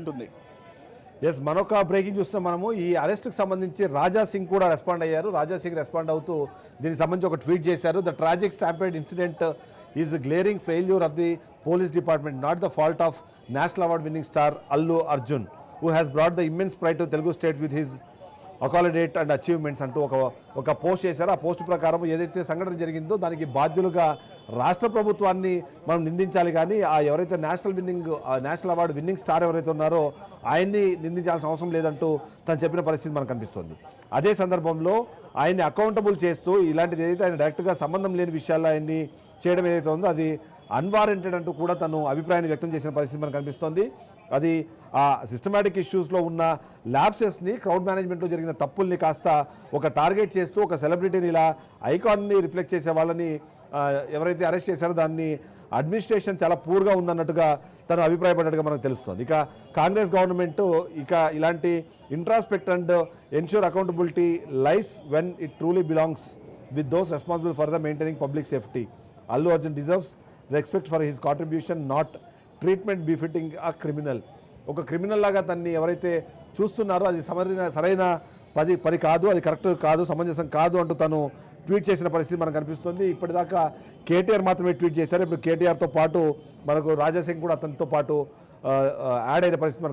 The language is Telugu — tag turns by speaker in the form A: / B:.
A: ఉంటుంది.
B: ఎస్ మరొక బ్రేకింగ్ చూస్తున్నాం మనము. ఈ అరెస్ట్కి సంబంధించి రాజా సింగ్ కూడా రెస్పాండ్ అయ్యారు. రాజా సింగ్ రెస్పాండ్ అవుతూ దీనికి సంబంధించి ఒక ట్వీట్ చేశారు. The tragic stampede incident is glaring failure of the police department, not the fault of national award winning star Allu Arjun, who has brought the immense pride to Telugu state with his accolades and achievements అంటూ ఒక పోస్ట్ చేశారు. ఆ పోస్ట్ ప్రకారం ఏదైతే సంఘటన జరిగిందో దానికి బాధ్యులుగా రాష్ట్ర ప్రభుత్వాన్ని మనం నిందించాలి, కానీ ఆ ఎవరైతే నేషనల్ అవార్డు విన్నింగ్ స్టార్ ఎవరైతే ఉన్నారో ఆయన్ని నిందించాల్సిన అవసరం లేదంటూ తను చెప్పిన పరిస్థితి మనకు కనిపిస్తుంది. అదే సందర్భంలో ఆయన్ని అకౌంటబుల్ చేస్తూ ఇలాంటిది ఏదైతే ఆయన డైరెక్ట్గా సంబంధం లేని విషయాల్లో ఆయన్ని చేయడం ఏదైతే ఉందో అది అన్వారెంటెడ్ అంటూ కూడా తను అభిప్రాయాన్ని వ్యక్తం చేసిన పరిస్థితి మనకు కనిపిస్తోంది. అది ఆ సిస్టమాటిక్ ఇష్యూస్లో ఉన్న ల్యాబ్సెస్ని, క్రౌడ్ మేనేజ్మెంట్లో జరిగిన తప్పుల్ని కాస్త ఒక టార్గెట్ చేస్తూ ఒక సెలబ్రిటీని, ఇలా ఐకాన్ని రిఫ్లెక్ట్ చేసే వాళ్ళని ఎవరైతే అరెస్ట్ చేశారో దాన్ని అడ్మినిస్ట్రేషన్ చాలా పూర్గా ఉందన్నట్టుగా తను అభిప్రాయపడ్డట్టుగా మనకు తెలుస్తుంది. ఇక కాంగ్రెస్ గవర్నమెంట్ ఇలాంటి introspect and ensure accountability lies when it truly belongs with those responsible for the maintaining public safety. Allu Arjun deserves respect for his contribution, not treatment befitting a criminal. ఒక క్రిమినల్ లాగా తన్ని ఎవరైతే చూస్తున్నారో అది సరైన పని కాదు, అది కరెక్ట్ కాదు, సమంజసం కాదు అంటూ తను ట్వీట్ చేసిన పరిస్థితి మనకు కనిపిస్తుంది. ఇప్పటిదాకా కేటీఆర్ మాత్రమే ట్వీట్ చేశారు. ఇప్పుడు కేటీఆర్తో పాటు మనకు రాజా సింగ్ కూడా అతనితో పాటు యాడ్ అయిన పరిస్థితి